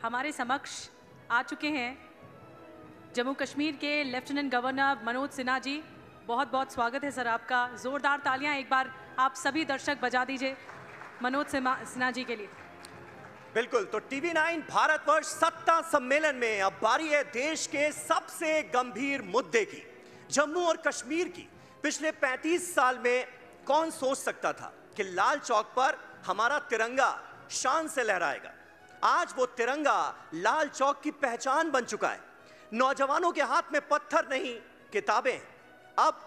हमारे समक्ष आ चुके हैं जम्मू कश्मीर के लेफ्टिनेंट गवर्नर मनोज सिन्हा जी। बहुत बहुत स्वागत है सर आपका। जोरदार तालियां एक बार आप सभी दर्शक बजा दीजिए मनोज सिन्हा जी के लिए। बिल्कुल, तो टीवी 9 भारतवर्ष सत्ता सम्मेलन में अब बारी है देश के सबसे गंभीर मुद्दे की, जम्मू और कश्मीर की। पिछले 35 साल में कौन सोच सकता था कि लाल चौक पर हमारा तिरंगा शान से लहराएगा। आज वो तिरंगा लाल चौक की पहचान बन चुका है। नौजवानों के हाथ में पत्थर नहीं, किताबें। अब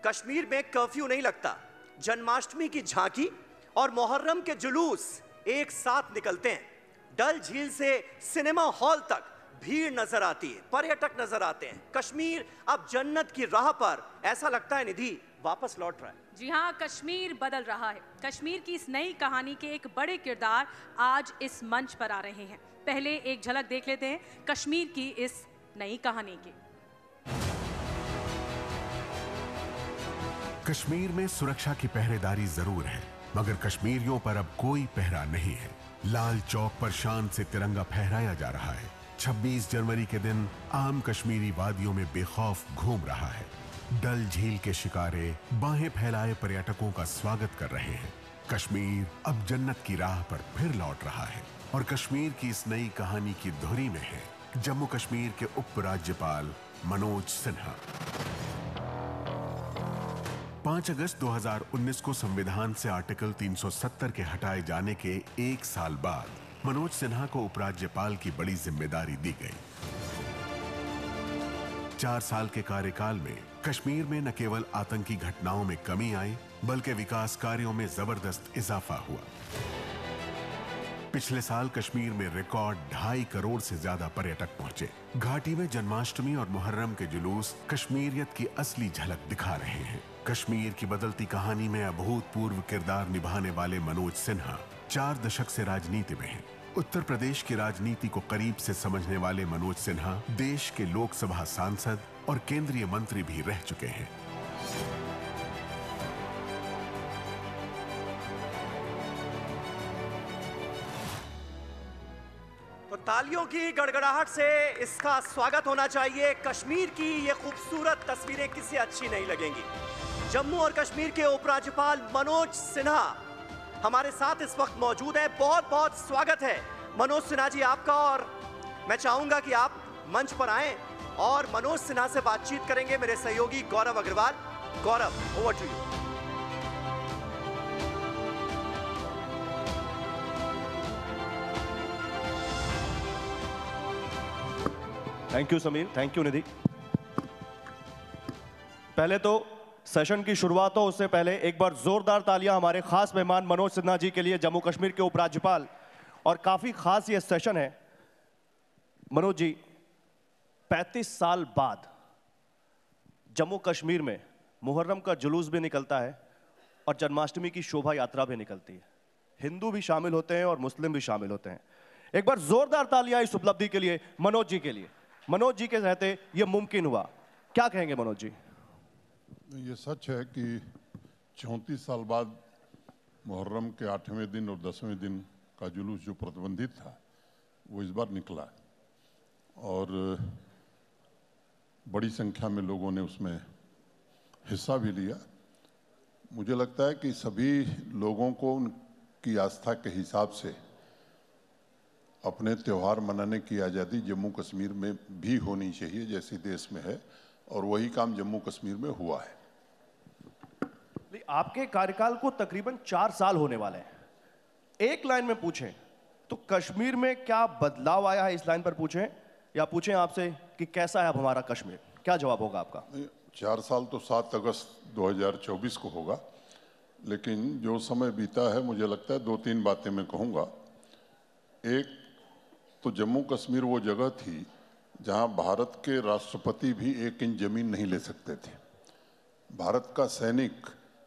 कश्मीर में कर्फ्यू नहीं लगता, जन्माष्टमी की झांकी और मुहर्रम के जुलूस एक साथ निकलते हैं। डल झील से सिनेमा हॉल तक भीड़ नजर आती है, पर्यटक नजर आते हैं। कश्मीर अब जन्नत की राह पर, ऐसा लगता है निधि, वापस लौट रहा है। जी हाँ, कश्मीर बदल रहा है। कश्मीर की इस नई कहानी के एक बड़े किरदार आज इस मंच पर आ रहे हैं। पहले एक झलक देख लेते हैं कश्मीर की इस नई कहानी की। कश्मीर में सुरक्षा की पहरेदारी जरूर है, मगर कश्मीरियों पर अब कोई पहरा नहीं है। लाल चौक पर शान से तिरंगा फहराया जा रहा है। 26 जनवरी के दिन आम कश्मीरी वादियों में बेखौफ घूम रहा है। डल झील के शिकारे बाहें फैलाए पर्यटकों का स्वागत कर रहे हैं। कश्मीर अब जन्नत की राह पर फिर लौट रहा है और कश्मीर की इस नई कहानी की धुरी में है जम्मू कश्मीर के उपराज्यपाल मनोज सिन्हा। 5 अगस्त 2019 को संविधान से आर्टिकल 370 के हटाए जाने के एक साल बाद मनोज सिन्हा को उपराज्यपाल की बड़ी जिम्मेदारी दी गई। 4 साल के कार्यकाल में कश्मीर में न केवल आतंकी घटनाओं में कमी आई, बल्कि विकास कार्यों में जबरदस्त इजाफा हुआ। पिछले साल कश्मीर में रिकॉर्ड 2.5 करोड़ से ज्यादा पर्यटक पहुंचे। घाटी में जन्माष्टमी और मुहर्रम के जुलूस कश्मीरियत की असली झलक दिखा रहे हैं। कश्मीर की बदलती कहानी में अभूतपूर्व किरदार निभाने वाले मनोज सिन्हा 4 दशक से राजनीति में हैं। उत्तर प्रदेश की राजनीति को करीब से समझने वाले मनोज सिन्हा देश के लोकसभा सांसद और केंद्रीय मंत्री भी रह चुके हैं। तो तालियों की गड़गड़ाहट से इसका स्वागत होना चाहिए। कश्मीर की ये खूबसूरत तस्वीरें किसी अच्छी नहीं लगेंगी। जम्मू और कश्मीर के उपराज्यपाल मनोज सिन्हा हमारे साथ इस वक्त मौजूद है। बहुत बहुत स्वागत है मनोज सिन्हा जी आपका। और मैं चाहूंगा कि आप मंच पर आएं और मनोज सिन्हा से बातचीत करेंगे मेरे सहयोगी Gaurav Agarwal. Gaurav, over to you. Thank you Sameer, thank you Nidhi. पहले तो सेशन की शुरुआत हो उससे पहले एक बार जोरदार तालियां हमारे खास मेहमान मनोज सिन्हा जी के लिए, जम्मू कश्मीर के उपराज्यपाल। और काफी खास ये सेशन है मनोज जी। 35 साल बाद जम्मू कश्मीर में मुहर्रम का जुलूस भी निकलता है और जन्माष्टमी की शोभा यात्रा भी निकलती है। हिंदू भी शामिल होते हैं और मुस्लिम भी शामिल होते हैं। एक बार जोरदार तालियां इस उपलब्धि के लिए मनोज जी के लिए। मनोज जी के रहते ये मुमकिन हुआ, क्या कहेंगे मनोज जी? ये सच है कि 34 साल बाद मुहर्रम के 8वें दिन और 10वें दिन का जुलूस जो प्रतिबंधित था वो इस बार निकला और बड़ी संख्या में लोगों ने उसमें हिस्सा भी लिया। मुझे लगता है कि सभी लोगों को उनकी आस्था के हिसाब से अपने त्यौहार मनाने की आज़ादी जम्मू कश्मीर में भी होनी चाहिए जैसी देश में है, और वही काम जम्मू कश्मीर में हुआ है। आपके कार्यकाल को तकरीबन 4 साल होने वाले हैं। एक लाइन में पूछें तो कश्मीर में क्या बदलाव आया है, इस लाइन पर पूछें, या पूछें आपसे कि कैसा है अब हमारा कश्मीर, क्या जवाब होगा आपका? 4 साल तो 7 अगस्त 2024 को होगा, लेकिन जो समय बीता है मुझे लगता है 2-3 बातें मैं कहूँगा। एक तो जम्मू कश्मीर वो जगह थी जहाँ भारत के राष्ट्रपति भी 1 इंच जमीन नहीं ले सकते थे। भारत का सैनिक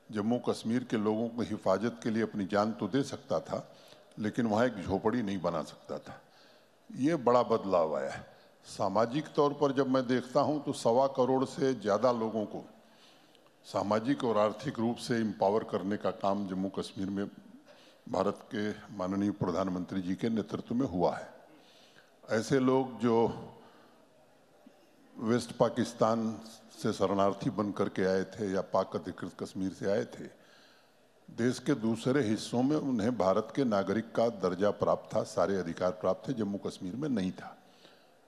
जम्मू कश्मीर के लोगों की हिफाजत के लिए अपनी जान तो दे सकता था, लेकिन वहाँ एक झोपड़ी नहीं बना सकता था। ये बड़ा बदलाव आया है। सामाजिक तौर पर जब मैं देखता हूँ तो 1.25 करोड़ से ज़्यादा लोगों को सामाजिक और आर्थिक रूप से एम्पावर करने का काम जम्मू कश्मीर में भारत के माननीय प्रधानमंत्री जी के नेतृत्व में हुआ है। ऐसे लोग जो वेस्ट पाकिस्तान से शरणार्थी बन करके आए थे या पाक अधिकृत कश्मीर से आए थे, देश के दूसरे हिस्सों में उन्हें भारत के नागरिक का दर्जा प्राप्त था, सारे अधिकार प्राप्त थे, जम्मू कश्मीर में नहीं था।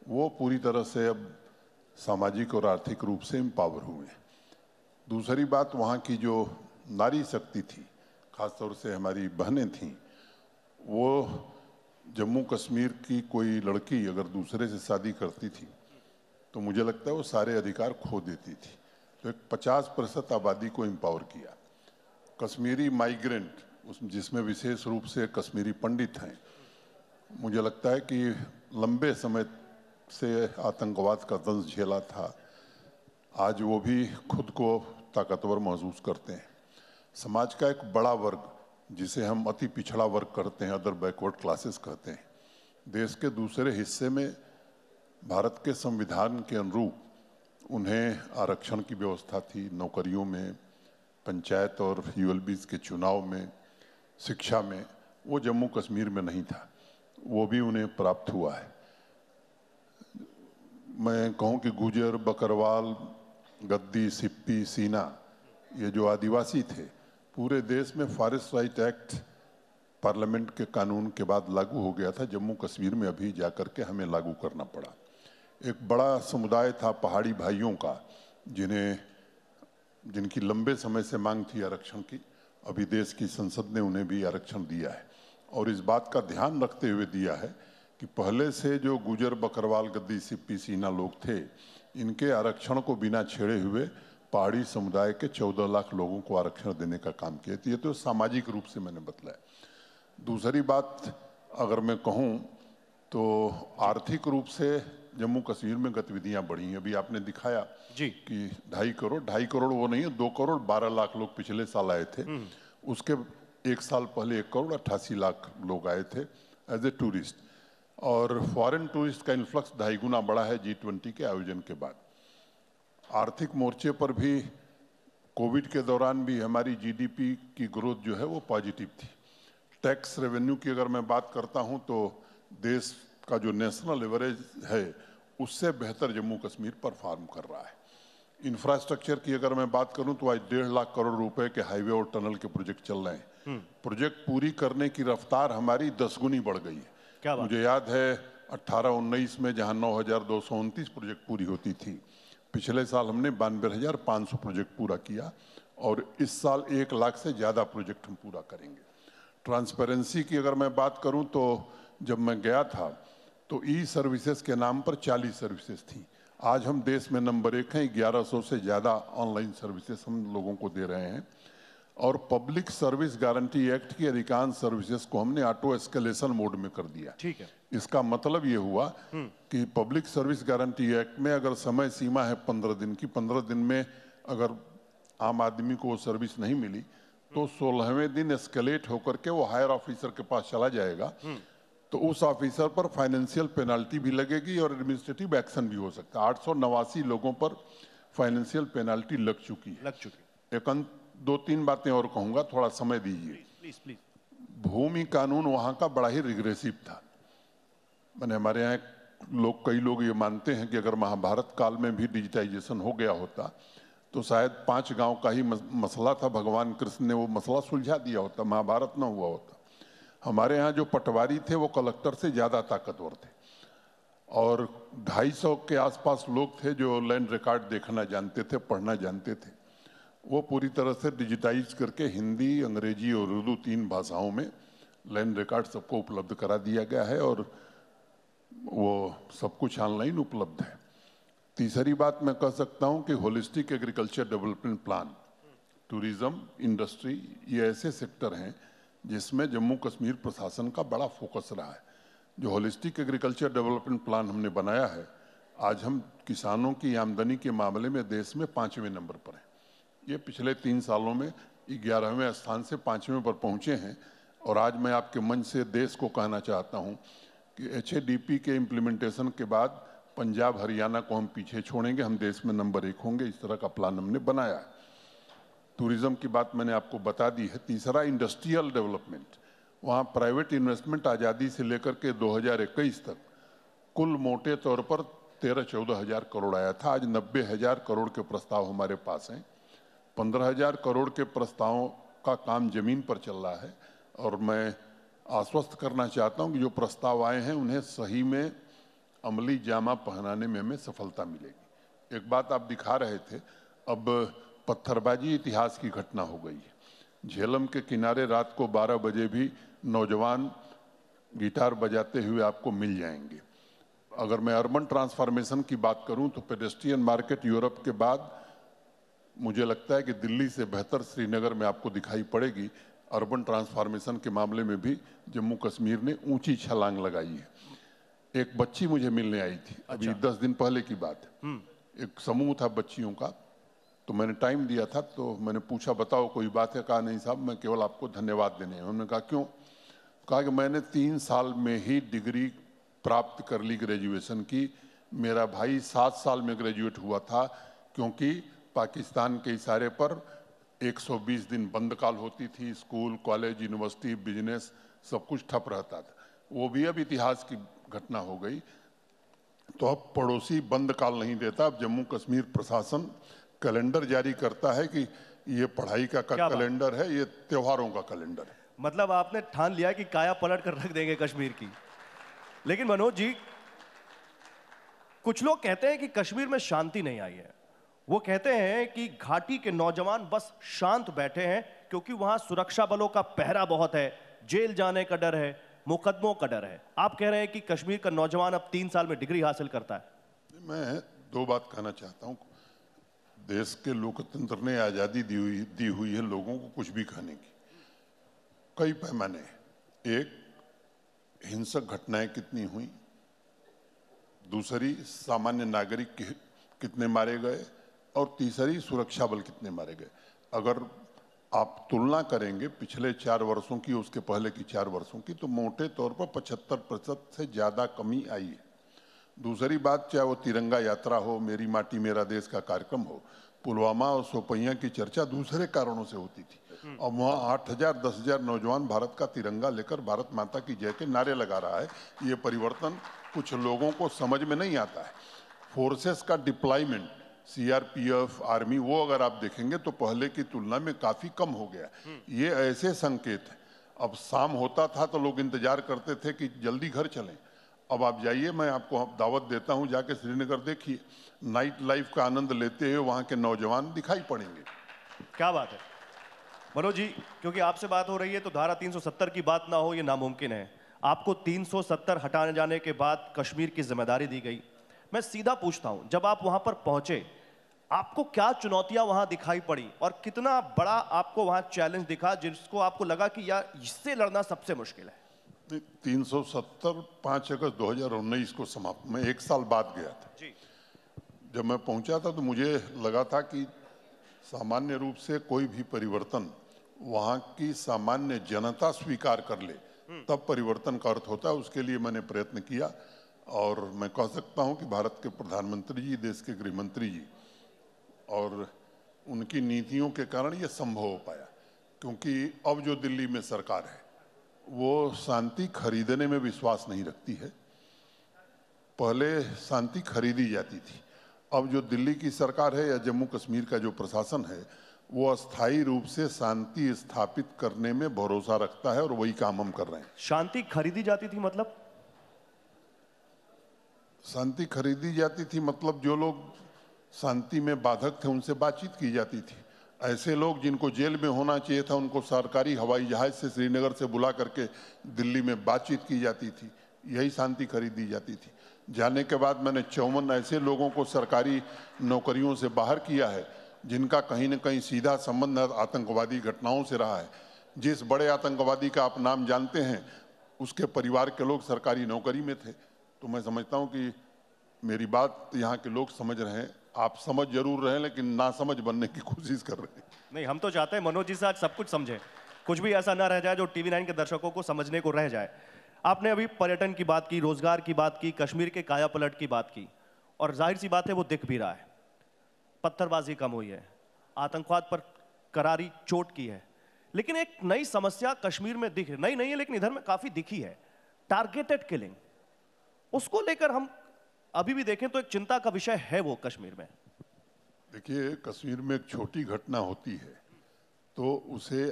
वो पूरी तरह से अब सामाजिक और आर्थिक रूप से एम्पावर हुए। दूसरी बात, वहाँ की जो नारी शक्ति थी, खासतौर से हमारी बहनें थीं, वो जम्मू कश्मीर की कोई लड़की अगर दूसरे से शादी करती थी तो मुझे लगता है वो सारे अधिकार खो देती थी। तो एक 50% आबादी को एम्पावर किया। कश्मीरी माइग्रेंट, जिसमें विशेष रूप से कश्मीरी पंडित हैं, मुझे लगता है कि लंबे समय से आतंकवाद का दंश झेला था, आज वो भी खुद को ताकतवर महसूस करते हैं। समाज का एक बड़ा वर्ग, जिसे हम अति पिछड़ा वर्ग करते हैं, अदर बैकवर्ड क्लासेस कहते हैं, देश के दूसरे हिस्से में भारत के संविधान के अनुरूप उन्हें आरक्षण की व्यवस्था थी, नौकरियों में, पंचायत और यूएलबीज के चुनाव में, शिक्षा में। वो जम्मू कश्मीर में नहीं था, वो भी उन्हें प्राप्त हुआ है। मैं कहूँ कि गुजर, बकरवाल, गद्दी, सिप्पी, सीना, ये जो आदिवासी थे, पूरे देश में फॉरेस्ट राइट एक्ट पार्लियामेंट के कानून के बाद लागू हो गया था। जम्मू कश्मीर में अभी जाकर के हमें लागू करना पड़ा। एक बड़ा समुदाय था पहाड़ी भाइयों का, जिनकी लंबे समय से मांग थी आरक्षण की। अभी देश की संसद ने उन्हें भी आरक्षण दिया है, और इस बात का ध्यान रखते हुए दिया है कि पहले से जो गुजर, बकरवाल, गद्दी, सिप्पी, सीना लोग थे, इनके आरक्षण को बिना छेड़े हुए पहाड़ी समुदाय के 14 लाख लोगों को आरक्षण देने का काम किया। तो ये तो सामाजिक रूप से मैंने बतलाया। दूसरी बात अगर मैं कहूँ तो आर्थिक रूप से जम्मू कश्मीर में गतिविधियां बढ़ी हैं। अभी आपने दिखाया जी कि 2.5 करोड़ वो नहीं है, 2 करोड़ 12 लाख लोग पिछले साल आए थे। उसके एक साल पहले 1 करोड़ 88 लाख लोग आए थे एज ए टूरिस्ट, और फॉरेन टूरिस्ट का इन्फ्लक्स 2.5 गुना बढ़ा है G20 के आयोजन के बाद। आर्थिक मोर्चे पर भी कोविड के दौरान भी हमारी जीडीपी की ग्रोथ जो है वो पॉजिटिव थी। टैक्स रेवेन्यू की अगर मैं बात करता हूं तो देश का जो नेशनल एवरेज है उससे बेहतर जम्मू कश्मीर परफॉर्म कर रहा है। इंफ्रास्ट्रक्चर की अगर मैं बात करूं तो आज 1.5 लाख करोड़ रुपए के हाईवे और टनल के प्रोजेक्ट चल रहे हैं। प्रोजेक्ट पूरी करने की रफ्तार हमारी 10 गुनी बढ़ गई है। क्या बात? मुझे याद है 18-19 में जहां 9,229 प्रोजेक्ट पूरी होती थी, पिछले साल हमने 92,500 प्रोजेक्ट पूरा किया, और इस साल 1 लाख से ज़्यादा प्रोजेक्ट हम पूरा करेंगे। ट्रांसपेरेंसी की अगर मैं बात करूं तो जब मैं गया था तो ई सर्विसेज के नाम पर 40 सर्विसेज थी। आज हम देश में नंबर 1 हैं, 1100 से ज़्यादा ऑनलाइन सर्विसेज हम लोगों को दे रहे हैं। और पब्लिक सर्विस गारंटी एक्ट की अधिकांश सर्विसेज को हमने ऑटो एस्केलेशन मोड में कर दिया। ठीक है। इसका मतलब ये हुआ कि पब्लिक सर्विस गारंटी एक्ट में अगर समय सीमा है 15 दिन की, 15 दिन में अगर आम आदमी को वो सर्विस नहीं मिली तो 16वें दिन एस्केलेट होकर के वो हायर ऑफिसर के पास चला जाएगा, तो उस ऑफिसर पर फाइनेंशियल पेनाल्टी भी लगेगी और एडमिनिस्ट्रेटिव एक्शन भी हो सकता है। 889 लोगों पर फाइनेंशियल पेनाल्टी लग चुकी है। 2-3 बातें और कहूंगा, थोड़ा समय दीजिए। Please please. भूमि कानून वहां का बड़ा ही रिग्रेसिव था। मैंने हमारे यहाँ कई लोग ये मानते हैं कि अगर महाभारत काल में भी डिजिटाइजेशन हो गया होता तो शायद 5 गांव का ही मसला था, भगवान कृष्ण ने वो मसला सुलझा दिया होता, महाभारत न हुआ होता। हमारे यहाँ जो पटवारी थे वो कलेक्टर से ज़्यादा ताकतवर थे, और 250 के आसपास लोग थे जो लैंड रिकॉर्ड देखना जानते थे, पढ़ना जानते थे। वो पूरी तरह से डिजिटाइज करके हिंदी, अंग्रेजी और उर्दू 3 भाषाओं में लैंड रिकॉर्ड सबको उपलब्ध करा दिया गया है, और वो सब कुछ ऑनलाइन उपलब्ध है। तीसरी बात मैं कह सकता हूं कि holistic agriculture development plan, tourism, industry, ये ऐसे सेक्टर हैं जिसमें जम्मू कश्मीर प्रशासन का बड़ा फोकस रहा है। जो होलिस्टिक एग्रीकल्चर डेवलपमेंट प्लान हमने बनाया है, आज हम किसानों की आमदनी के मामले में देश में 5वें नंबर पर हैं। ये पिछले 3 सालों में 11वें स्थान से 5वें पर पहुंचे हैं। और आज मैं आपके मंच से देश को कहना चाहता हूं कि HADP के इम्प्लीमेंटेशन के बाद पंजाब, हरियाणा को हम पीछे छोड़ेंगे, हम देश में नंबर 1 होंगे। इस तरह का प्लान हमने बनाया है। टूरिज्म की बात मैंने आपको बता दी है। तीसरा, इंडस्ट्रियल डेवलपमेंट। वहाँ प्राइवेट इन्वेस्टमेंट आज़ादी से लेकर के 2021 तक कुल मोटे तौर पर 13-14 हजार करोड़ आया था। आज 90,000 करोड़ के प्रस्ताव हमारे पास हैं। 15,000 करोड़ के प्रस्तावों का काम जमीन पर चल रहा है और मैं आश्वस्त करना चाहता हूं कि जो प्रस्ताव आए हैं उन्हें सही में अमली जामा पहनाने में हमें सफलता मिलेगी। एक बात आप दिखा रहे थे, अब पत्थरबाजी इतिहास की घटना हो गई है। झेलम के किनारे रात को 12 बजे भी नौजवान गिटार बजाते हुए आपको मिल जाएंगे। अगर मैं अर्बन ट्रांसफॉर्मेशन की बात करूं तो पेडेस्ट्रियन मार्केट यूरोप के बाद मुझे लगता है कि दिल्ली से बेहतर श्रीनगर में आपको दिखाई पड़ेगी। अर्बन ट्रांसफॉर्मेशन के मामले में भी जम्मू कश्मीर ने ऊंची छलांग लगाई है। एक बच्ची मुझे मिलने आई थी, अभी 10 दिन पहले की बात है। एक समूह था बच्चियों का, तो मैंने टाइम दिया था, तो मैंने पूछा बताओ कोई बात है? कहा नहीं साहब, मैं केवल आपको धन्यवाद देने हैं। उन्होंने कहा क्यों? कहा कि मैंने 3 साल में ही डिग्री प्राप्त कर ली ग्रेजुएशन की। मेरा भाई 7 साल में ग्रेजुएट हुआ था, क्योंकि पाकिस्तान के इशारे पर 120 दिन बंद काल होती थी, स्कूल, कॉलेज, यूनिवर्सिटी, बिजनेस सब कुछ ठप रहता था। वो भी अब इतिहास की घटना हो गई। तो अब पड़ोसी बंद काल नहीं देता, अब जम्मू कश्मीर प्रशासन कैलेंडर जारी करता है कि ये पढ़ाई का कैलेंडर है, ये त्योहारों का कैलेंडर है। मतलब आपने ठान लिया कि काया पलट कर रख देंगे कश्मीर की। लेकिन मनोज जी, कुछ लोग कहते हैं कि कश्मीर में शांति नहीं आई है। वो कहते हैं कि घाटी के नौजवान बस शांत बैठे हैं क्योंकि वहां सुरक्षा बलों का पहरा बहुत है, जेल जाने का डर है, मुकदमों का डर है। आप कह रहे हैं कि कश्मीर का नौजवान अब 3 साल में डिग्री हासिल करता है। मैं 2 बात कहना चाहता हूं। देश के लोकतंत्र ने आजादी दी हुई है लोगों को कुछ भी कहने की। कई पैमाने, एक हिंसक घटनाएं कितनी हुई, दूसरी सामान्य नागरिक कितने मारे गए, और तीसरी सुरक्षा बल कितने मारे गए। अगर आप तुलना करेंगे पिछले 4 वर्षों की, उसके पहले की 4 वर्षों की, तो मोटे तौर पर 75% से ज्यादा कमी आई है। दूसरी बात, चाहे वो तिरंगा यात्रा हो, मेरी माटी मेरा देश का कार्यक्रम हो, पुलवामा और सोपैया की चर्चा दूसरे कारणों से होती थी। अब वहाँ 8,000 10,000 नौजवान भारत का तिरंगा लेकर भारत माता की जय के नारे लगा रहा है। ये परिवर्तन कुछ लोगों को समझ में नहीं आता है। फोर्सेस का डिप्लॉयमेंट, सीआरपीएफ, आर्मी, वो अगर आप देखेंगे तो पहले की तुलना में काफी कम हो गया। ये ऐसे संकेत है। अब शाम होता था तो लोग इंतजार करते थे कि जल्दी घर चलें। अब आप जाइए, मैं आपको दावत देता हूं, जाके श्रीनगर देखिए, नाइट लाइफ का आनंद लेते हुए वहां के नौजवान दिखाई पड़ेंगे। क्या बात है मनोज जी, क्योंकि आपसे बात हो रही है तो धारा 370 की बात ना हो ये नामुमकिन है। आपको 370 हटाने जाने के बाद कश्मीर की जिम्मेदारी दी गई। मैं सीधा पूछता हूं, जब आप वहां पर पहुंचे आपको क्या चुनौतियां वहां दिखाई पड़ी और कितना बड़ा आपको वहां चैलेंज दिखा जिसको आपको लगा कि यार इससे लड़ना सबसे मुश्किल है? 370 5 अगस्त 2019 को समाप्त, मैं 1 साल बाद गया था जी। जब मैं पहुंचा था तो मुझे लगा था कि सामान्य रूप से कोई भी परिवर्तन वहां की सामान्य जनता स्वीकार कर ले तब परिवर्तन का अर्थ होता है। उसके लिए मैंने प्रयत्न किया और मैं कह सकता हूं कि भारत के प्रधानमंत्री जी, देश के गृह मंत्री जी और उनकी नीतियों के कारण ये संभव हो पाया। क्योंकि अब जो दिल्ली में सरकार है वो शांति खरीदने में विश्वास नहीं रखती है। पहले शांति खरीदी जाती थी। अब जो दिल्ली की सरकार है या जम्मू कश्मीर का जो प्रशासन है वो अस्थायी रूप से शांति स्थापित करने में भरोसा रखता है और वही काम हम कर रहे हैं। शांति खरीदी जाती थी मतलब? शांति खरीदी जाती थी मतलब जो लोग शांति में बाधक थे उनसे बातचीत की जाती थी। ऐसे लोग जिनको जेल में होना चाहिए था उनको सरकारी हवाई जहाज से श्रीनगर से बुला करके दिल्ली में बातचीत की जाती थी। यही शांति खरीदी जाती थी। जाने के बाद मैंने 54 ऐसे लोगों को सरकारी नौकरियों से बाहर किया है जिनका कहीं न कहीं सीधा संबंध आतंकवादी घटनाओं से रहा है। जिस बड़े आतंकवादी का आप नाम जानते हैं उसके परिवार के लोग सरकारी नौकरी में थे। तो मैं समझता हूं कि मेरी बात यहाँ के लोग समझ रहे हैं। आप समझ जरूर रहे हैं लेकिन ना समझ बनने की कोशिश कर रहे हैं। नहीं, हम तो चाहते हैं मनोज जी से आज सब कुछ समझे, कुछ भी ऐसा ना रह जाए जो टीवी 9 के दर्शकों को समझने को रह जाए। आपने अभी पर्यटन की बात की, रोजगार की बात की, कश्मीर के काया पलट की बात की और जाहिर सी बात है वो दिख भी रहा है। पत्थरबाजी कम हुई है, आतंकवाद पर करारी चोट की है, लेकिन एक नई समस्या कश्मीर में दिख नई नहीं है लेकिन इधर में काफी दिखी है, टारगेटेड किलिंग। उसको लेकर हम अभी भी देखें तो एक चिंता का विषय है वो कश्मीर में। देखिए, कश्मीर में एक छोटी घटना होती है तो उसे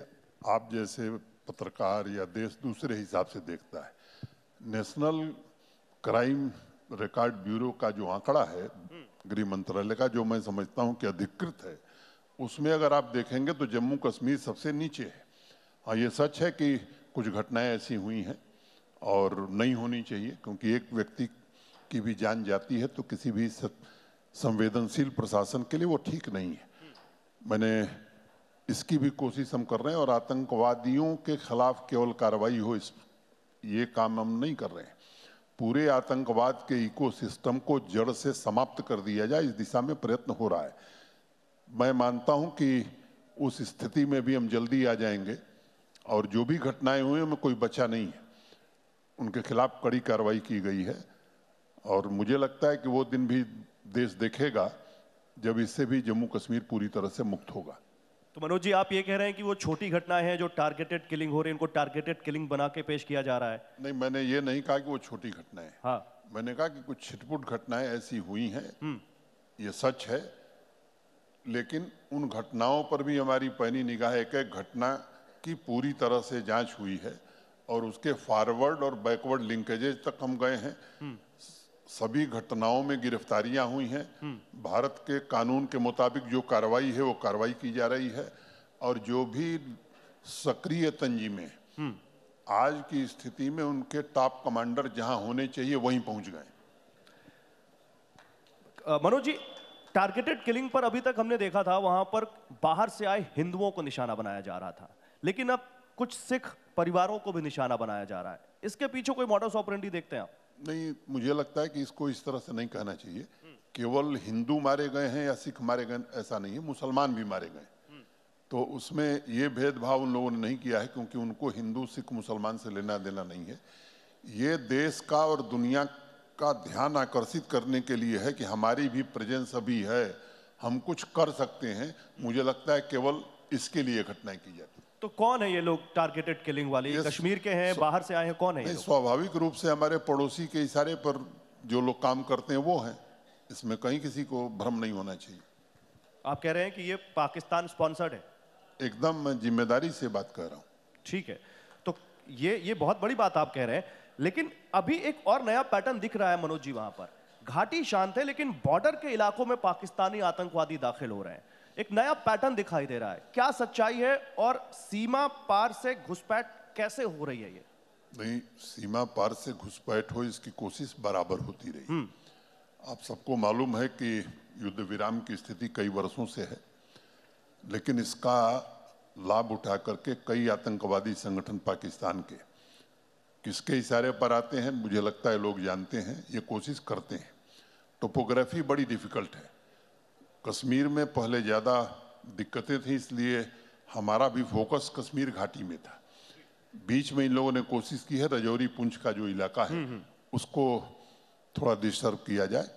आप जैसे पत्रकार या देश दूसरे हिसाब से देखता है। नेशनल क्राइम रिकॉर्ड ब्यूरो का जो आंकड़ा है गृह मंत्रालय का, जो मैं समझता हूं कि अधिकृत है, उसमें अगर आप देखेंगे तो जम्मू कश्मीर सबसे नीचे है। हाँ, ये सच है कि कुछ घटनाएं ऐसी हुई हैं और नहीं होनी चाहिए, क्योंकि एक व्यक्ति की भी जान जाती है तो किसी भी संवेदनशील प्रशासन के लिए वो ठीक नहीं है। मैंने इसकी भी कोशिश हम कर रहे हैं और आतंकवादियों के खिलाफ केवल कार्रवाई हो, ये काम हम नहीं कर रहे हैं। पूरे आतंकवाद के इकोसिस्टम को जड़ से समाप्त कर दिया जाए, इस दिशा में प्रयत्न हो रहा है। मैं मानता हूं कि उस स्थिति में भी हम जल्दी आ जाएंगे और जो भी घटनाएं हुई उनमें कोई बचा नहीं है, उनके खिलाफ कड़ी कार्रवाई की गई है और मुझे लगता है कि वो दिन भी देश देखेगा जब इससे भी जम्मू कश्मीर पूरी तरह से मुक्त होगा। तो मनोज जी, आप ये कह रहे हैं कि वो छोटी घटनाएं हैं जो टारगेटेड किलिंग हो रही है, इनको टारगेटेड किलिंग बना के पेश किया जा रहा है? नहीं, मैंने ये नहीं कहा कि वो छोटी घटनाएं। हाँ, मैंने कहा कि कुछ छिटपुट घटनाएं ऐसी हुई हैं, ये सच है, लेकिन उन घटनाओं पर भी हमारी पैनी निगाह, एक एक घटना की पूरी तरह से जांच हुई है और उसके फॉरवर्ड और बैकवर्ड लिंकेजेज तक हम गए हैं। सभी घटनाओं में गिरफ्तारियां हुई हैं। भारत के कानून के मुताबिक जो कार्रवाई है वो कार्रवाई की जा रही है और जो भी सक्रिय तंजीमें आज की स्थिति में उनके टॉप कमांडर जहां होने चाहिए वहीं पहुंच गए। मनोज जी, टारगेटेड किलिंग पर अभी तक हमने देखा था वहां पर बाहर से आए हिंदुओं को निशाना बनाया जा रहा था, लेकिन अब कुछ सिख परिवारों को भी निशाना बनाया जा रहा है। इसके पीछे कोई मॉडस ऑपरेंडी देखते हैं आप? नहीं, मुझे लगता है कि इसको इस तरह से नहीं कहना चाहिए। केवल हिंदू मारे गए हैं या सिख मारे गए ऐसा नहीं है, मुसलमान भी मारे गए। तो उसमें ये भेदभाव उन लोगों ने नहीं किया है, क्योंकि उनको हिंदू सिख मुसलमान से लेना देना नहीं है। ये देश का और दुनिया का ध्यान आकर्षित करने के लिए है कि हमारी भी प्रेजेंस अभी है, हम कुछ कर सकते हैं। मुझे लगता है केवल इसके लिए घटनाएं की जाती। तो कौन है ये लोग टारगेटेड किलिंग वाले? कश्मीर के हैं, बाहर से आए हैं, कौन है ये लोग? स्वाभाविक रूप से हमारे पड़ोसी के इशारे पर जो लोग काम करते हैं वो हैं। इसमें कहीं किसी को भ्रम नहीं होना चाहिए। आप कह रहे हैं कि ये पाकिस्तान स्पॉन्सर्ड है? एकदम, मैं जिम्मेदारी से बात कर रहा हूँ। ठीक है, तो ये बहुत बड़ी बात आप कह रहे हैं, लेकिन अभी एक और नया पैटर्न दिख रहा है मनोज जी। वहां पर घाटी शांत है, लेकिन बॉर्डर के इलाकों में पाकिस्तानी आतंकवादी दाखिल हो रहे हैं। एक नया पैटर्न दिखाई दे रहा है, क्या सच्चाई है और सीमा पार से घुसपैठ कैसे हो रही है? ये नहीं, सीमा पार से घुसपैठ हो इसकी कोशिश बराबर होती रही। आप सबको मालूम है कि युद्ध विराम की स्थिति कई वर्षों से है, लेकिन इसका लाभ उठा करके कई आतंकवादी संगठन पाकिस्तान के किसके इशारे पर आते हैं मुझे लगता है लोग जानते हैं, ये कोशिश करते हैं। टोपोग्राफी बड़ी डिफिकल्ट है। कश्मीर में पहले ज़्यादा दिक्कतें थी, इसलिए हमारा भी फोकस कश्मीर घाटी में था। बीच में इन लोगों ने कोशिश की है रजौरी पुंछ का जो इलाका है उसको थोड़ा डिस्टर्ब किया जाए।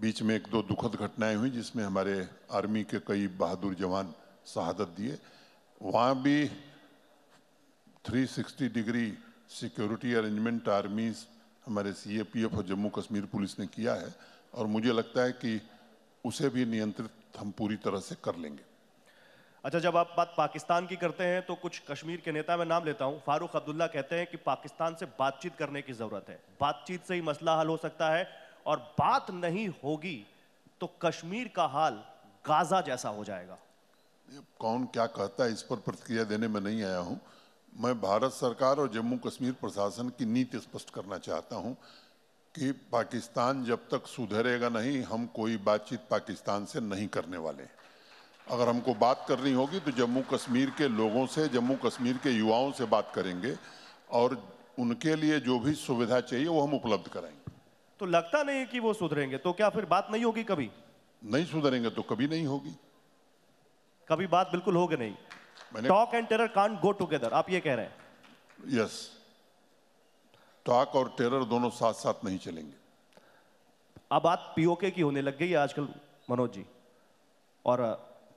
बीच में एक दो दुखद घटनाएं हुई जिसमें हमारे आर्मी के कई बहादुर जवान शहादत दिए। वहाँ भी 360 डिग्री सिक्योरिटी अरेंजमेंट आर्मीज हमारे CAPF और जम्मू कश्मीर पुलिस ने किया है और मुझे लगता है कि उसे भी नियंत्रित हम पूरी तरह से कर लेंगे। अच्छा, जब आप बात पाकिस्तान की करते हैं तो कुछ कश्मीर के नेता, मैं नाम लेता हूं, फारूक अब्दुल्ला, कहते हैं कि पाकिस्तान से बातचीत करने की जरूरत है, बातचीत से ही मसला हल हो सकता है और बात नहीं होगी तो कश्मीर का हाल गाजा जैसा हो जाएगा। कौन क्या कहता है इस पर प्रतिक्रिया देने में नहीं आया हूं। मैं भारत सरकार और जम्मू कश्मीर प्रशासन की नीति स्पष्ट करना चाहता हूं कि पाकिस्तान जब तक सुधरेगा नहीं, हम कोई बातचीत पाकिस्तान से नहीं करने वाले। अगर हमको बात करनी होगी तो जम्मू कश्मीर के लोगों से, जम्मू कश्मीर के युवाओं से बात करेंगे और उनके लिए जो भी सुविधा चाहिए वो हम उपलब्ध कराएंगे। तो लगता नहीं कि वो सुधरेंगे, तो क्या फिर बात नहीं होगी? कभी नहीं सुधरेंगे तो कभी नहीं होगी, कभी बात बिल्कुल होगी नहीं। Talk and terror can't go together, आप ये कह रहे हैं? यस, टॉक और टेरर दोनों साथ साथ नहीं चलेंगे। अब बात POK की होने लग गई है आजकल मनोज जी, और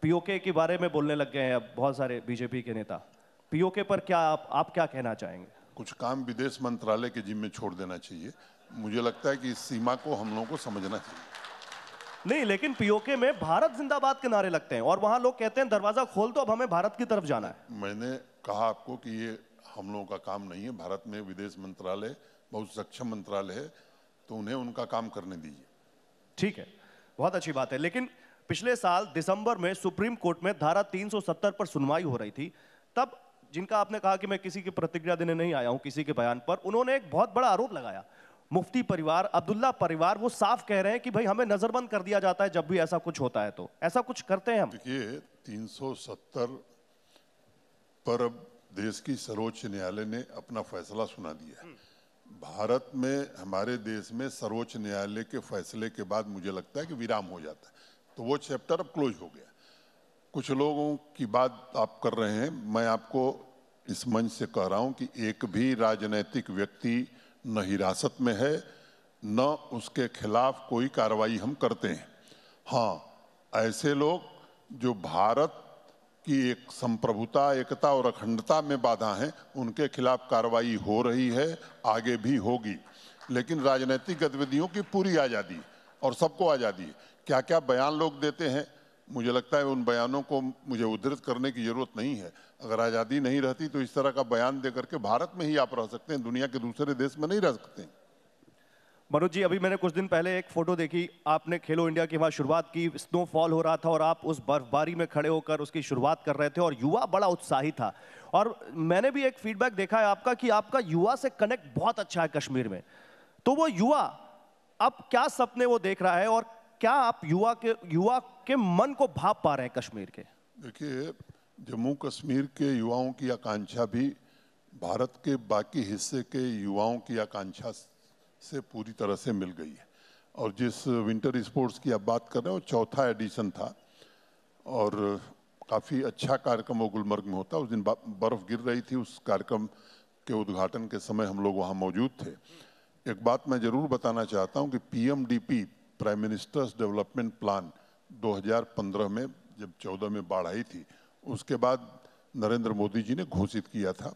POK के बारे में बोलने लग गए हैं अब बहुत सारे बीजेपी के नेता। POK पर क्या आप क्या कहना चाहेंगे? कुछ काम विदेश मंत्रालय के जिम्मे छोड़ देना चाहिए। मुझे लगता है कि इस सीमा को हम लोगों को समझना चाहिए। नहीं, लेकिन पीओके में भारत जिंदाबाद के नारे लगते हैं और वहां लोग कहते हैं दरवाजा खोल दो, अब हमें भारत की तरफ जाना है। मैंने कहा आपको कि ये हम लोगों का काम नहीं है। भारत में विदेश मंत्रालय बहुत सक्षम मंत्रालय है, तो उन्हें उनका काम करने दीजिए। ठीक है, बहुत अच्छी बात है। लेकिन पिछले साल दिसंबर में सुप्रीम कोर्ट में धारा 370 पर सुनवाई हो रही थी, तब जिनका आपने कहा कि मैं किसी की प्रतिक्रिया देने नहीं आया हूं किसी के बयान पर, उन्होंने एक बहुत बड़ा आरोप लगाया। मुफ्ती परिवार, अब्दुल्ला परिवार, वो साफ कह रहे हैं कि भाई हमें नजरबंद कर दिया जाता है जब भी ऐसा कुछ होता है। तो ऐसा कुछ करते हैं हम? देखिए, 370 पर अब देश की सर्वोच्च न्यायालय ने अपना फैसला सुना दिया है। भारत में, हमारे देश में सर्वोच्च न्यायालय के फैसले के बाद मुझे लगता है कि विराम हो जाता है, तो वो चैप्टर अब क्लोज हो गया। कुछ लोगों की बात आप कर रहे हैं, मैं आपको इस मंच से कह रहा हूं कि एक भी राजनीतिक व्यक्ति न हिरासत में है, न उसके खिलाफ कोई कार्रवाई हम करते हैं। हाँ, ऐसे लोग जो भारत की एक संप्रभुता, एकता और अखंडता में बाधा हैं, उनके खिलाफ कार्रवाई हो रही है, आगे भी होगी। लेकिन राजनीतिक गतिविधियों की पूरी आज़ादी और सबको आज़ादी है। क्या क्या बयान लोग देते हैं, मुझे लगता है उन बयानों को मुझे उद्धृत करने की जरूरत नहीं है। अगर आज़ादी नहीं रहती तो इस तरह का बयान देकर के भारत में ही आप रह सकते हैं, दुनिया के दूसरे देश में नहीं रह सकते। मनोज जी, अभी मैंने कुछ दिन पहले एक फोटो देखी, आपने खेलो इंडिया की वहां शुरुआत की, स्नोफॉल हो रहा था और आप उस बर्फबारी में खड़े होकर उसकी शुरुआत कर रहे थे और युवा बड़ा उत्साही था। और मैंने भी एक फीडबैक देखा है आपका कि आपका युवा से कनेक्ट बहुत अच्छा है कश्मीर में। तो वो युवा अब क्या सपने वो देख रहा है और क्या आप युवा के मन को भाप पा रहे हैं कश्मीर के? देखिए, जम्मू कश्मीर के युवाओं की आकांक्षा भी भारत के बाकी हिस्से के युवाओं की आकांक्षा से पूरी तरह से मिल गई है। और जिस विंटर स्पोर्ट्स की आप बात कर रहे हो, चौथा एडिशन था और काफ़ी अच्छा कार्यक्रम वो गुलमर्ग में होता। उस दिन बर्फ़ गिर रही थी, उस कार्यक्रम के उद्घाटन के समय हम लोग वहाँ मौजूद थे। एक बात मैं ज़रूर बताना चाहता हूँ कि PMDP, prime ministers development plan, 2015 में जब 14 में बाढ़ आई थी, उसके बाद नरेंद्र मोदी जी ने घोषित किया था।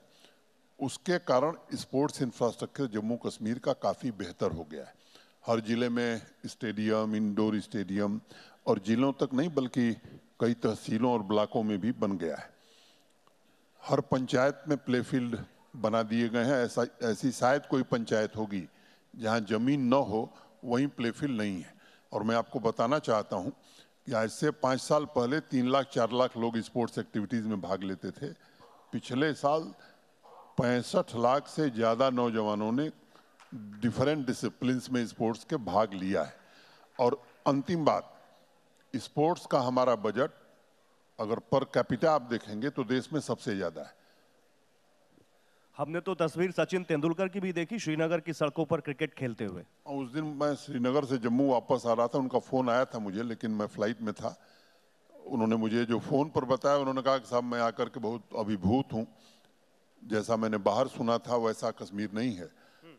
उसके कारण स्पोर्ट्स इंफ्रास्ट्रक्चर जम्मू कश्मीर का काफ़ी बेहतर हो गया है। हर जिले में स्टेडियम, इंडोर स्टेडियम, और जिलों तक नहीं बल्कि कई तहसीलों और ब्लॉकों में भी बन गया है। हर पंचायत में प्ले फील्ड बना दिए गए हैं। ऐसी शायद कोई पंचायत होगी जहां जमीन न हो, वहीं प्ले फील्ड नहीं है। और मैं आपको बताना चाहता हूं कि आज से 5 साल पहले 3 लाख 4 लाख लोग स्पोर्ट्स एक्टिविटीज़ में भाग लेते थे। पिछले साल 65 लाख से ज़्यादा नौजवानों ने डिफरेंट डिसिप्लिन्स में स्पोर्ट्स के भाग लिया है। और अंतिम बात, स्पोर्ट्स का हमारा बजट अगर पर कैपिटा आप देखेंगे तो देश में सबसे ज़्यादा है। हमने तो तस्वीर सचिन तेंदुलकर की भी देखी श्रीनगर की सड़कों पर क्रिकेट खेलते हुए। उस दिन मैं श्रीनगर से जम्मू वापस आ रहा था, उनका फ़ोन आया था मुझे, लेकिन मैं फ्लाइट में था। उन्होंने मुझे जो फ़ोन पर बताया, उन्होंने कहा कि साहब मैं आकर के बहुत अभिभूत हूँ। जैसा मैंने बाहर सुना था वैसा कश्मीर नहीं है,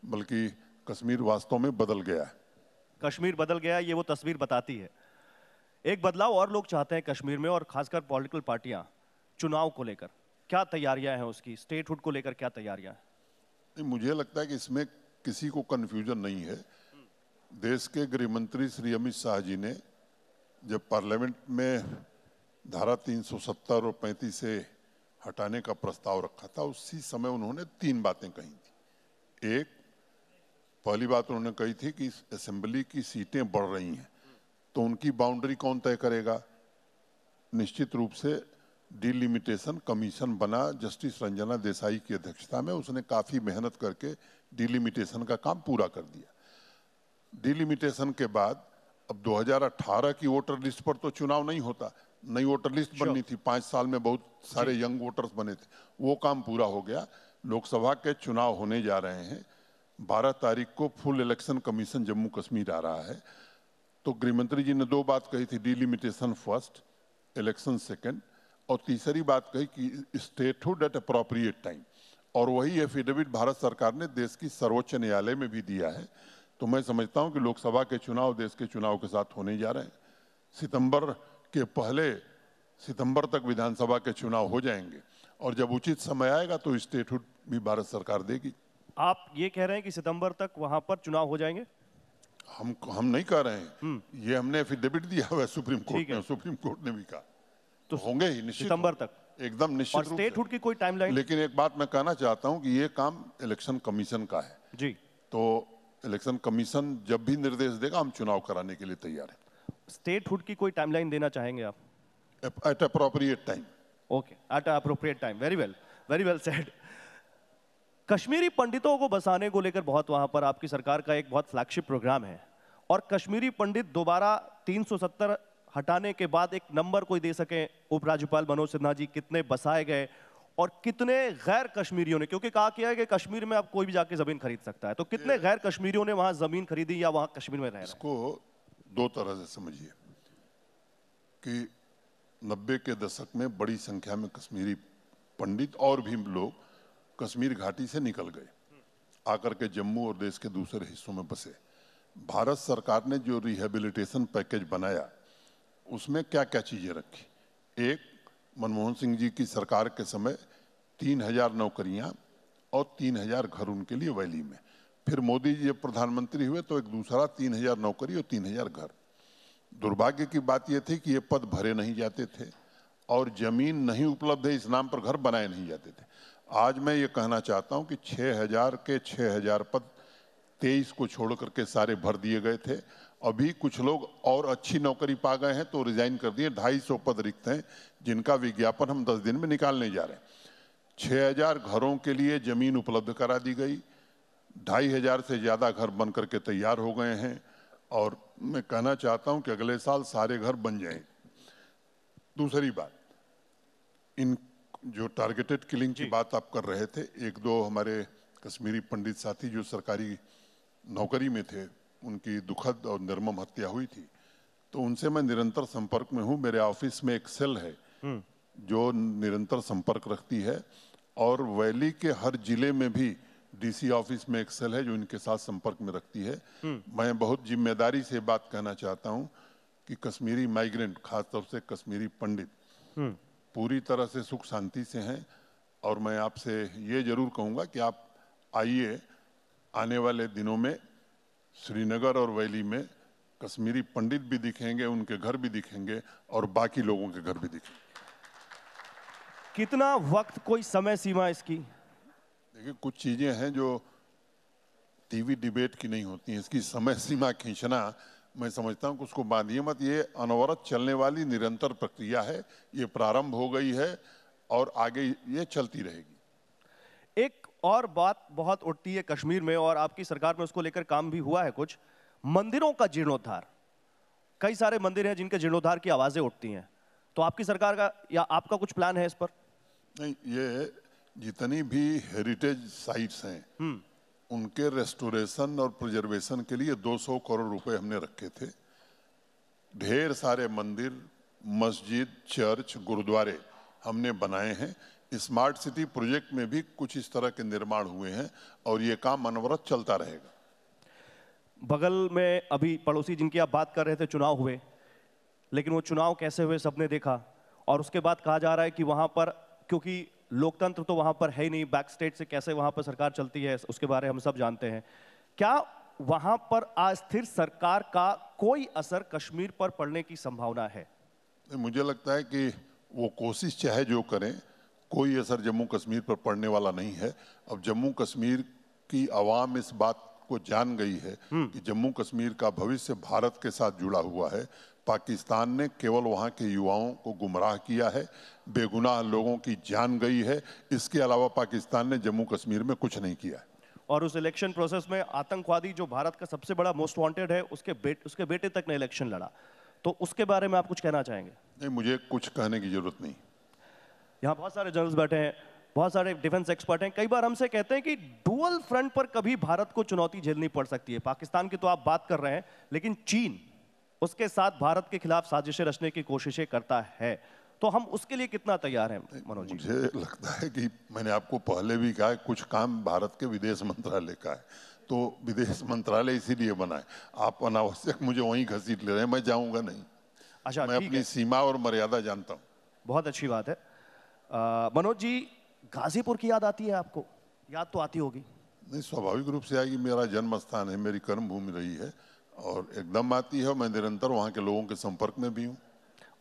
बल्कि कश्मीर वास्तव में बदल गया है। कश्मीर बदल गया, ये वो तस्वीर बताती है। एक बदलाव और लोग चाहते हैं कश्मीर में, और खासकर पॉलिटिकल पार्टियां, चुनाव को लेकर क्या तैयारियां हैं उसकी, स्टेटहुड को लेकर क्या तैयारियां हैं? मुझे लगता है कि इसमें किसी को कन्फ्यूजन नहीं है। देश के गृह मंत्री श्री अमित शाह जी ने जब पार्लियामेंट में धारा 370 और 35 से हटाने का प्रस्ताव रखा था, उसी समय उन्होंने 3 बातें कही थी। एक, पहली बात उन्होंने कही थी कि असेंबली की सीटें बढ़ रही हैं, तो उनकी बाउंड्री कौन तय करेगा? निश्चित रूप से डिलिमिटेशन कमीशन बना जस्टिस रंजना देसाई की अध्यक्षता में। उसने काफ़ी मेहनत करके डिलिमिटेशन का काम पूरा कर दिया। डिलिमिटेशन के बाद अब 2018 की वोटर लिस्ट पर तो चुनाव नहीं होता, नई वोटर लिस्ट बननी थी। 5 साल में बहुत सारे यंग वोटर्स बने थे, वो काम पूरा हो गया। लोकसभा के चुनाव होने जा रहे हैं। 12 तारीख को full election commission Jammu Kashmir आ रहा है। तो गृहमंत्री जी ने 2 बात कही थी, डिलिमिटेशन फर्स्ट, इलेक्शन सेकेंड, और तीसरी बात कही कि स्टेटहुड एट अप्रोप्रिएट टाइम। और वही एफिडेविट भारत सरकार ने देश की सर्वोच्च न्यायालय में भी दिया है। तो मैं समझता हूं कि लोकसभा के चुनाव देश के चुनाव के साथ होने जा रहे हैं। सितंबर के पहले सितंबर तक विधानसभा के चुनाव हो जाएंगे, और जब उचित समय आएगा तो स्टेटहुड भी भारत सरकार देगी। आप ये कह रहे हैं कि सितंबर तक वहां पर चुनाव हो जाएंगे? हम नहीं कह रहे हैं, ये हमने एफिडेविट दिया हुआ है सुप्रीम कोर्ट में, सुप्रीम कोर्ट ने भी कहा तो होंगे ही निश्चित, सितंबर तक एकदम निश्चित और रूप स्टेटहुड से। की कोई टाइमलाइन? लेकिन एक बात मैं कहना चाहता हूं कि ये काम इलेक्शन कमीशन का है जी, तो इलेक्शन कमीशन जब भी निर्देश देगा हम चुनाव कराने के लिए तैयार हैं। स्टेटहुड की कोई टाइमलाइन देना चाहेंगे आप? Eight appropriate time. Okay, eight appropriate time. Very well said. Kashmiri पंडितों को बसाने को लेकर बहुत वहां पर आपकी सरकार का एक बहुत फ्लैगशिप प्रोग्राम है, और कश्मीरी पंडित दोबारा 370 हटाने के बाद एक नंबर कोई दे सके उपराज्यपाल मनोज सिन्हा जी, कितने बसाए गए और कितने गैर कश्मीरियों ने, क्योंकि कहा गया है कि कश्मीर में अब कोई भी जाके जमीन खरीद सकता है, तो कितने गैर कश्मीरियों ने वहां जमीन खरीदी या वहां कश्मीर में रह रहे हैं? इसको दो तरह से समझिए कि 90 के दशक में बड़ी संख्या में कश्मीरी पंडित और भी लोग कश्मीर घाटी से निकल गए, आकर के जम्मू और देश के दूसरे हिस्सों में बसे। भारत सरकार ने जो रिहेबिलिटेशन पैकेज बनाया उसमें क्या क्या चीजें रखी? एक, मनमोहन सिंह जी की सरकार के समय 3000 नौकरियां और 3000 घर उनके लिए वैली में। फिर मोदी जी जब प्रधानमंत्री हुए तो एक दूसरा 3000 नौकरी और 3000 घर। दुर्भाग्य की बात यह थी कि ये पद भरे नहीं जाते थे और जमीन नहीं उपलब्ध है, इस नाम पर घर बनाए नहीं जाते थे। आज मैं ये कहना चाहता हूं कि 6000 के 6000 पद 23 को छोड़ करके सारे भर दिए गए थे। अभी कुछ लोग और अच्छी नौकरी पा गए हैं तो रिजाइन कर दिए। 250 पद रिक्त हैं जिनका विज्ञापन हम 10 दिन में निकालने जा रहे हैं। 6000 घरों के लिए जमीन उपलब्ध करा दी गई, 2500 से ज्यादा घर बन करके तैयार हो गए हैं और मैं कहना चाहता हूं कि अगले साल सारे घर बन जाएं। दूसरी बात, इन जो टारगेटेड किलिंग की बात आप कर रहे थे, एक दो हमारे कश्मीरी पंडित साथी जो सरकारी नौकरी में थे उनकी दुखद और निर्मम हत्या हुई थी, तो उनसे मैं निरंतर संपर्क में हूं। मेरे ऑफिस में एक सेल है जो निरंतर संपर्क रखती है और वैली के हर जिले में भी डीसी ऑफिस में एक सेल है जो इनके साथ संपर्क में रखती है। मैं बहुत जिम्मेदारी से बात कहना चाहता हूं कि कश्मीरी माइग्रेंट, खासतौर से कश्मीरी पंडित पूरी तरह से सुख शांति से हैं और मैं आपसे ये जरूर कहूंगा कि आप आइए, आने वाले दिनों में श्रीनगर और वैली में कश्मीरी पंडित भी दिखेंगे, उनके घर भी दिखेंगे और बाकी लोगों के घर भी दिखेंगे। कितना वक्त, कोई समय सीमा इसकी? देखिए, कुछ चीजें हैं जो टीवी डिबेट की नहीं होती हैं। इसकी समय सीमा खींचना, मैं समझता हूं कि उसको बांधिए मत। ये अनवरत चलने वाली निरंतर प्रक्रिया है, ये प्रारंभ हो गई है और आगे ये चलती रहेगी। एक और बात बहुत उठती है कश्मीर में और आपकी सरकार में उसको लेकर काम भी हुआ है कुछ, मंदिरों का जीर्णोद्धार। कई सारे मंदिर हैं जिनके जीर्णोद्धार की आवाजें उठती हैं, तो आपकी सरकार का या आपका कुछ प्लान है इस पर? नहीं, ये जितनी भी हेरिटेज साइट्स हैं उनके रेस्टोरेशन और प्रिजर्वेशन के लिए 200 करोड़ रुपए हमने रखे थे। ढेर सारे मंदिर, मस्जिद, चर्च, गुरुद्वारे हमने बनाए हैं। स्मार्ट सिटी प्रोजेक्ट में भी कुछ इस तरह के निर्माण हुए हैं और ये काम अनवरत चलता रहेगा। बगल में अभी पड़ोसी जिनकी आप बात कर रहे थे, चुनाव हुए, लेकिन वो चुनाव कैसे हुए सबने देखा और उसके बाद कहा जा रहा है कि वहां पर, क्योंकि लोकतंत्र तो वहां पर है ही नहीं, बैक स्टेट से कैसे वहां पर सरकार चलती है उसके बारे में हम सब जानते हैं। क्या वहां पर अस्थिर सरकार का कोई असर कश्मीर पर पड़ने की संभावना है? मुझे लगता है कि वो कोशिश चाहे जो करें, कोई असर जम्मू कश्मीर पर पड़ने वाला नहीं है। अब जम्मू कश्मीर की आवाम इस बात को जान गई है कि जम्मू कश्मीर का भविष्य भारत के साथ जुड़ा हुआ है। पाकिस्तान ने केवल वहां के युवाओं को गुमराह किया है, बेगुनाह लोगों की जान गई है। इसके अलावा पाकिस्तान ने जम्मू कश्मीर में कुछ नहीं किया है। और उस इलेक्शन प्रोसेस में आतंकवादी जो भारत का सबसे बड़ा मोस्ट वांटेड है, उसके बेटे तक ने इलेक्शन लड़ा, तो उसके बारे में आप कुछ कहना चाहेंगे? नहीं, मुझे कुछ कहने की जरूरत नहीं। यहाँ बहुत सारे जर्नलिस्ट बैठे हैं, बहुत सारे डिफेंस एक्सपर्ट हैं। कई बार हमसे कहते हैं कि डुअल फ्रंट पर कभी भारत को चुनौती झेलनी पड़ सकती है। पाकिस्तान की तो आप बात कर रहे हैं, लेकिन चीन उसके साथ भारत के खिलाफ साजिशें रचने की कोशिशें करता है, तो हम उसके लिए कितना तैयार हैं मनोज जी? मुझे लगता है कि मैंने आपको पहले भी कहा, कुछ काम भारत के विदेश मंत्रालय का है, तो विदेश मंत्रालय इसीलिए बना है। आप अनावश्यक मुझे वहीं घसीट ले रहे हैं, मैं जाऊंगा नहीं। अच्छा, मैं अपनी सीमा और मर्यादा जानता हूँ। बहुत अच्छी बात है। मनोज जी, गाजीपुर की याद आती है आपको? याद तो आती होगी। नहीं, स्वाभाविक रूप से आएगी। मेरा जन्म स्थान है, मेरी कर्म भूमि रही है और एकदम आती है। मैं निरंतर वहाँ के लोगों के संपर्क में भी हूँ।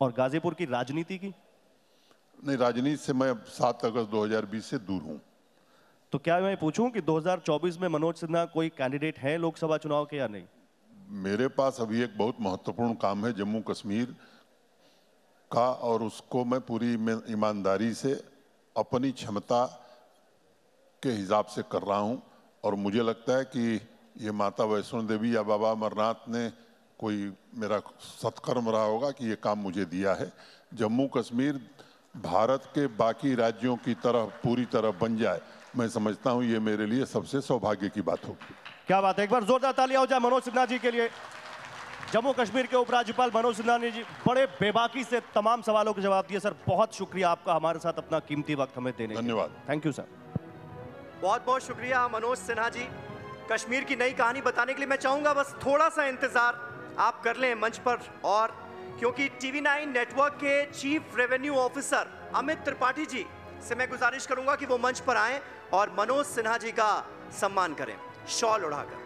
और गाजीपुर की राजनीति की? नहीं, राजनीति से मैं 7 अगस्त 2020 से दूर हूँ। तो क्या मैं पूछूं कि 2024 में मनोज सिन्हा कोई कैंडिडेट है लोकसभा चुनाव के या नहीं? मेरे पास अभी एक बहुत महत्वपूर्ण काम है जम्मू कश्मीर का, और उसको मैं पूरी ईमानदारी से अपनी क्षमता के हिसाब से कर रहा हूं। और मुझे लगता है कि ये माता वैष्णो देवी या बाबा अमरनाथ ने कोई मेरा सत्कर्म रहा होगा कि ये काम मुझे दिया है। जम्मू कश्मीर भारत के बाकी राज्यों की तरह पूरी तरह बन जाए, मैं समझता हूं ये मेरे लिए सबसे सौभाग्य की बात होगी। क्या बात है, एक बार जोरदार तालियां हो जाए मनोज सिन्हा जी के लिए। जम्मू कश्मीर के उपराज्यपाल मनोज सिन्हा जी बड़े बेबाकी से तमाम सवालों के जवाब दिए। सर बहुत शुक्रिया आपका हमारे साथ अपना कीमती वक्त हमें देने के लिए। धन्यवाद। Thank you sir. बहुत बहुत शुक्रिया मनोज सिन्हा जी। कश्मीर की नई कहानी बताने के लिए मैं चाहूंगा बस थोड़ा सा इंतजार आप कर लें मंच पर, और क्योंकि TV9 नेटवर्क के chief revenue officer Amit Tripathi ji से मैं गुजारिश करूंगा कि वो मंच पर आएं और मनोज सिन्हा जी का सम्मान करें शॉल उड़ाकर।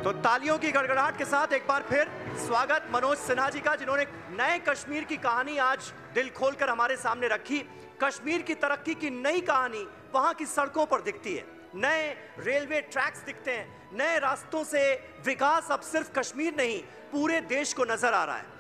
तो तालियों की गड़गड़ाहट के साथ एक बार फिर स्वागत मनोज सिन्हा जी का, जिन्होंने नए कश्मीर की कहानी आज दिल खोलकर हमारे सामने रखी। कश्मीर की तरक्की की नई कहानी वहां की सड़कों पर दिखती है, नए रेलवे ट्रैक्स दिखते हैं, नए रास्तों से विकास अब सिर्फ कश्मीर नहीं पूरे देश को नजर आ रहा है।